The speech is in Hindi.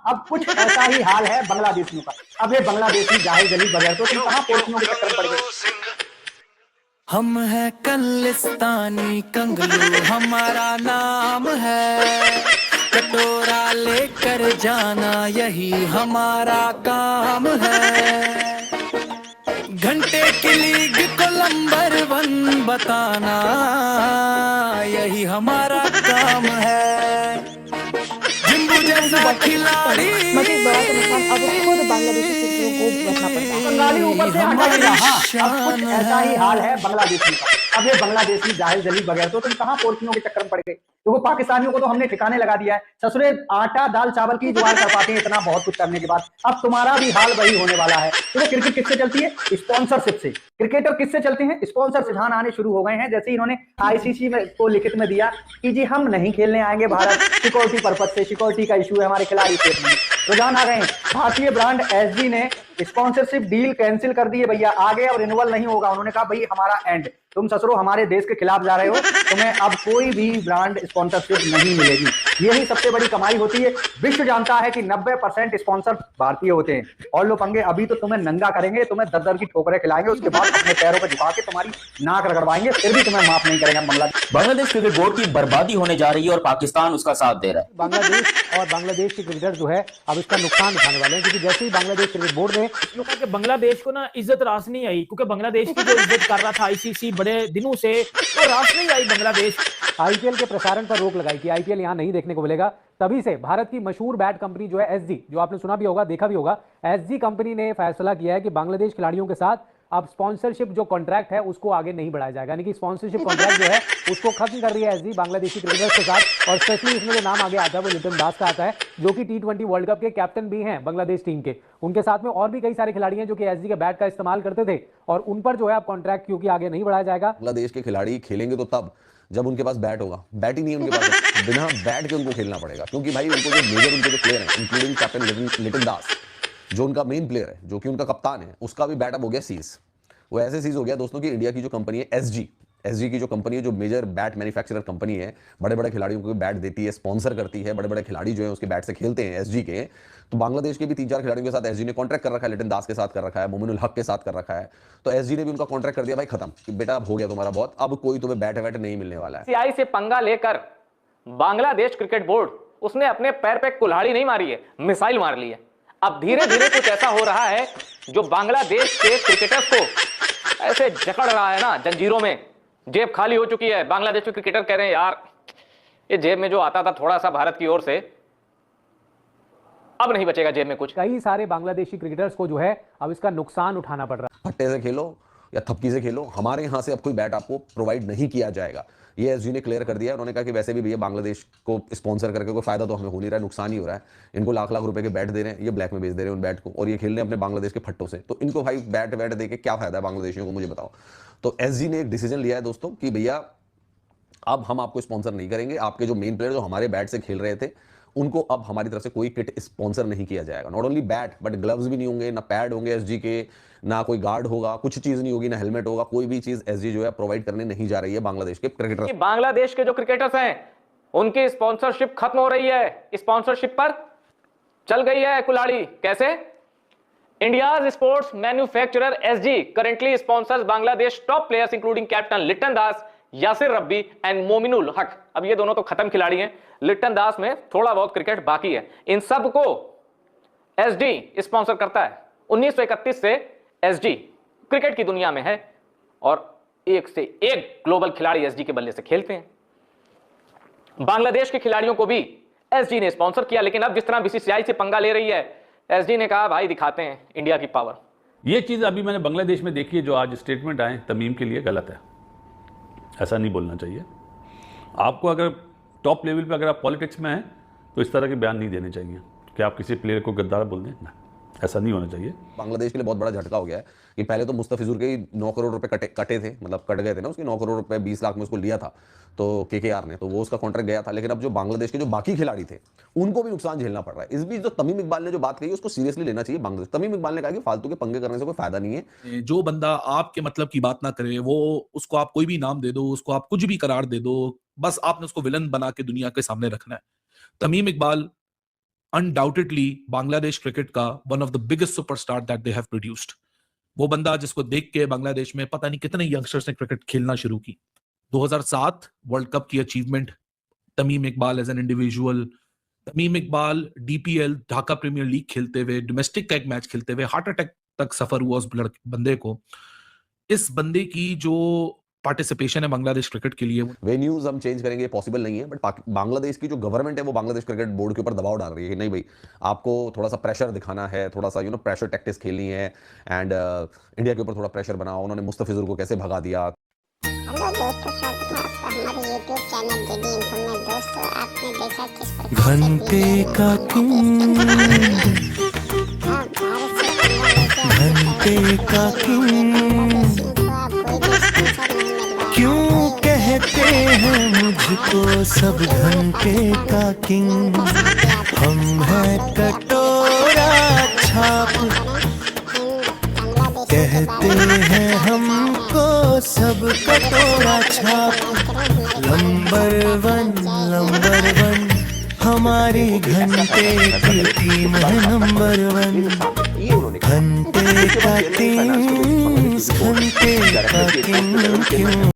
अब कुछ ऐसा ही हाल है बांग्लादेशियों का। अब ये बांग्लादेशी जाहिल जलील बगैर तो तुम कहां पोर्चियों के चक्कर में पड़ गए। हम है कलिस्तानी कंगलू, हमारा नाम है, कटोरा लेकर जाना यही हमारा काम है, घंटे की लीग को नंबर 1 बताना यही हमारा काम है, जिम्बू जैसा खिलाड़ी मजीद बड़ा तो नुकसान अब खुद बांग्लादेशी क्रिकेटरों को भुगतना पड़ता है। बंगाली ऊपर से हटाइएगा। हाँ, अब कुछ ऐसा ही हाल है बांग्लादेशियों का। अब ये बांग्लादेशी जाहिल जलील बगैर तो तुम कहां पोर्चियों के चक्कर में पड़ गए। देखो पाकिस्तानियों को तो हमने ठिकाने लगा दिया है, ससुरे आटा दाल चावल की जुगाड़ कर पाते हैं इतना बहुत कुछ करने के बाद। अब तुम्हारा भी हाल वही होने वाला है। देखो क्रिकेट किससे चलती है? स्पॉन्सरशिप से। क्रिकेटर किससे चलते हैं? स्पॉन्सरशिप आने शुरू हो गए हैं। जैसे इन्होंने आईसीसी में को लिखित में दिया कि जी हम नहीं खेलने आएंगे भारत, सिक्योरिटी पर्पज से, सिक्योरिटी का इशू है हमारे खिलाड़ी सेफ नहीं। रुझान आ गए हैं। भारतीय ब्रांड एसजी ने स्पॉन्सरशिप डील कैंसिल कर दी है भैया, आगे अब रिन्यूअल नहीं होगा। उन्होंने कहा भाई हमारा एंड, तुम ससुरो हमारे देश के खिलाफ जा रहे हो, तुम्हें अब कोई भी ब्रांड स्पॉन्सरशिप नहीं मिलेगी। यही सबसे बड़ी कमाई होती है। विश्व जानता है कि 90% स्पॉन्सर भारतीय होते हैं। और लो पंगे, अभी तो तुम्हें नंगा करेंगे, तुम्हें दर की ठोकरें खिलाएंगे, उसके बाद अपने पैरों पर झुका के तुम्हारी नाक रगड़वाएंगे, फिर भी तुम्हें माफ नहीं करेंगे बांग्लादेश। बांग्लादेश क्रिकेट बोर्ड की बर्बादी होने जा रही है और पाकिस्तान उसका साथ दे रहा है। बांग्लादेश और बांग्लादेश के क्रिकेटर जो है अब इसका नुकसान उठाने वाले हैं, क्योंकि जैसे ही बांग्लादेश क्रिकेट बोर्ड ने बांग्लादेश को ना इज्जत रास नहीं आई, क्योंकि बांग्लादेश की जो इज्जत कर रहा था आईसीसी बड़े दिनों से, तो रास नहीं आई बांग्लादेश। आईपीएल के प्रसारण पर रोक लगाई कि आईपीएल यहां नहीं देखने को मिलेगा। तभी से भारत की मशहूर बैट कंपनी जो है एसजी, जो आपने सुना भी होगा, देखा भी होगा, एसजी कंपनी ने फैसला किया है कि बांग्लादेश खिलाड़ियों के साथ अब स्पॉन्सरशिप जो कॉन्ट्रैक्ट है उसको आगे नहीं बढ़ाया जाएगा, यानी कि स्पॉन्सरशिप कॉन्ट्रैक्ट जो है उसको खत्म कर रही है एसजी बांग्लादेशी क्रिकेटर्स के साथ। और स्पेशली इसमें जो नाम आगे आता है वो लिटन दास का आता है, जो कि T20 वर्ल्ड कप के कैप्टन भी हैं बांग्लादेश टीम के। उनके साथ में और भी कई सारे खिलाड़ी हैं जो कि एसजी के बैट का इस्तेमाल करते थे, और उन पर जो है अब कॉन्ट्रैक्ट क्योंकि आगे नहीं बढ़ाया जाएगा। बांग्लादेश के खिलाड़ी खेलेंगे तो तब जब उनके पास बैट होगा। बैट ही नहीं है उनके पास, बिना बैट के उनको खेलना पड़ेगा, क्योंकि भाई उनको जो मेजर उनके जो प्लेयर हैं, इंक्लूडिंग कैप्टन लिटन दास, जो उनका मेन प्लेयर है, जो कि उनका कप्तान है, उसका भी बैट अब हो गया सीज। वो ऐसे सीज हो गया दोस्तों की इंडिया की जो कंपनी है एसजी की जो कंपनी है, जो मेजर बैट मैन्युफैक्चरर कंपनी है, बड़े बड़े खिलाड़ियों को बैट देती है, स्पॉन्सर करती है, बड़े बड़े खिलाड़ी जो है उसके बैट से खेलते हैं एसजी के। तो बांग्लादेश के भी 3-4 खिलाड़ियों के साथ एसजी ने कॉन्ट्रैक्ट कर रखा है, लिटन दास के साथ कर रखा है, मोमिनुल हक के साथ कर रखा है। तो एसजी ने भी उनका कॉन्ट्रैक्ट कर दिया भाई खत्म, कि बेटा अब हो गया तुम्हारा बहुत, अब कोई तुम्हें बैट वैट नहीं मिलने वाला है। सीआई से पंगा लेकर बांग्लादेश क्रिकेट बोर्ड उसने अपने पैर पे कुल्हाड़ी नहीं मारी है, मिसाइल मार ली है। अब धीरे धीरे कुछ ऐसा हो रहा है जो बांग्लादेश के क्रिकेटर्स को ऐसे जकड़ रहा है ना जंजीरों में। जेब खाली हो चुकी है। बांग्लादेश के क्रिकेटर कह रहे हैं यार ये जेब में जो आता था थोड़ा सा भारत की ओर से, अब नहीं बचेगा जेब में कुछ। कई सारे बांग्लादेशी क्रिकेटर्स को जो है अब इसका नुकसान उठाना पड़ रहा है। फट्टे से खेलो या थप्की से खेलो, हमारे यहाँ से अब कोई बैट आपको प्रोवाइड नहीं किया जाएगा। ये एसजी ने क्लियर कर दिया है। उन्होंने कहा कि वैसे भी भैया बांग्लादेश को स्पॉन्सर करके कोई फायदा तो हमें हो नहीं रहा है, नुकसान ही हो रहा है। इनको लाख लाख रुपए के बैट दे रहे हैं, ये ब्लैक में बेच दे रहे हैं उन बैट को, और ये खेल रहे हैं अपने बांग्लादेश के फट्टों से। तो इनको भाई बैट वैट दे के क्या फायदा है बांग्लादेशियों को, मुझे बताओ। तो एसजी ने एक डिसीजन लिया है दोस्तों कि भैया अब हम आपको स्पॉन्सर नहीं करेंगे। आपके जो मेन प्लेयर जो हमारे बैट से खेल रहे थे उनको अब हमारी तरफ से कोई किट स्पॉन्सर नहीं किया जाएगा। Not only bat but gloves भी नहीं होंगे, ना पैड होंगे एसजी के, ना कोई गार्ड होगा, कुछ चीज नहीं होगी, ना हेलमेट होगा, कोई भी चीज एसजी जो है प्रोवाइड करने नहीं जा रही है बांग्लादेश के क्रिकेटर्स। बांग्लादेश के जो क्रिकेटर्स हैं उनकी स्पॉन्सरशिप खत्म हो रही है। स्पॉन्सरशिप पर चल गई है कुल्हाड़ी। कैसे? India's sports manufacturer SG currently sponsors Bangladesh top players including captain Liton Das, Yasir Rabbi and Mominul हक। अब ये दोनों तो खत्म खिलाड़ी हैं, लिटन दास में थोड़ा बहुत क्रिकेट बाकी है। इन सब को एसडी स्पॉन्सर करता है। 1931 से एसडी क्रिकेट की दुनिया में है और एक से एक ग्लोबल खिलाड़ी एसडी के बल्ले से खेलते हैं। बांग्लादेश के खिलाड़ियों को भी एसडी ने स्पॉन्सर किया, लेकिन अब जिस तरह बीसीसीआई से पंगा ले रही है, एसडी ने कहा भाई दिखाते हैं इंडिया की पावर। ये चीज अभी मैंने बांग्लादेश में देखी है, जो आज स्टेटमेंट आए तमीम के लिए, गलत है। ऐसा नहीं बोलना चाहिए। आपको अगर टॉप लेवल पे अगर आप पॉलिटिक्स में हैं तो इस तरह के बयान नहीं देने चाहिए कि आप किसी प्लेयर को गद्दार बोल दें ना, ऐसा नहीं होना चाहिए। बांग्लादेश के लिए बहुत बड़ा झटका हो गया है कि पहले तो मुस्तफिजुर के 9 करोड़ रुपए कटे थे, मतलब कट गए थे ना उसके 9 करोड़ रुपए 20 लाख में उसको लिया था तो केकेआर ने, तो वो उसका कॉन्ट्रैक्ट गया था। लेकिन अब जो बांग्लादेश के जो बाकी खिलाड़ी थे उनको भी नुकसान झेलना पड़ रहा है। इस बीच जो तमीम इकबाल ने जो बात कही उसको सीरियसली लेना चाहिए बांग्लादेश। तमीम इकबाल ने कहा कि फालतू के पंगे करने से कोई फायदा नहीं है। जो बंदा आपके मतलब की बात ना करे, वो उसको आप कोई भी नाम दे दो, उसको आप कुछ भी करार दे दो, बस आपने उसको विलन बना के दुनिया के सामने रखना है। तमीम इकबाल अनडाउटेडली बांग्लादेश क्रिकेट का one of the biggest superstar that they have produced. वो बंदा जिसको देख के बांग्लादेश में पता नहीं कितने यंगस्टर्स ने क्रिकेट खेलना शुरू की। 2007 वर्ल्ड कप की achievement, Tamim Iqbal as an individual, Tamim Iqbal DPL Dhaka premier league खेलते हुए, डोमेस्टिक का एक मैच खेलते हुए हार्ट अटैक तक सफर हुआ उस बंदे को। इस बंदे की जो पार्टिसिपेशन है बांग्लादेश क्रिकेट के लिए, वेन्यूज हम चेंज करेंगे पॉसिबल नहीं है, बट बांग्लादेश की जो गवर्नमेंट है वो बांग्लादेश क्रिकेट बोर्ड के ऊपर दबाव डाल रही है कि नहीं भाई आपको थोड़ा सा प्रेशर दिखाना है, थोड़ा सा प्रेशर टैक्टिक्स खेलनी है एंड इंडिया के ऊपर थोड़ा प्रेशर बनाओ। उन्होंने मुस्तफिजुर को कैसे भगा दिया। हेलो दोस्तों, स्वागत है आपका हमारे यूट्यूब चैनल डीडी इन्फो में। दोस्तों आपने देखा किस प्रकार घंटे का घंटे का क्यों कहते हैं मुझको सब घंटे का किंग। हम हैं कटोरा छाप, कहते हैं हमको सब कटोरा छाप। नंबर वन हमारी घंटे की टीम है नंबर 1। घंटे का किंग, घंटे का किंग क्यों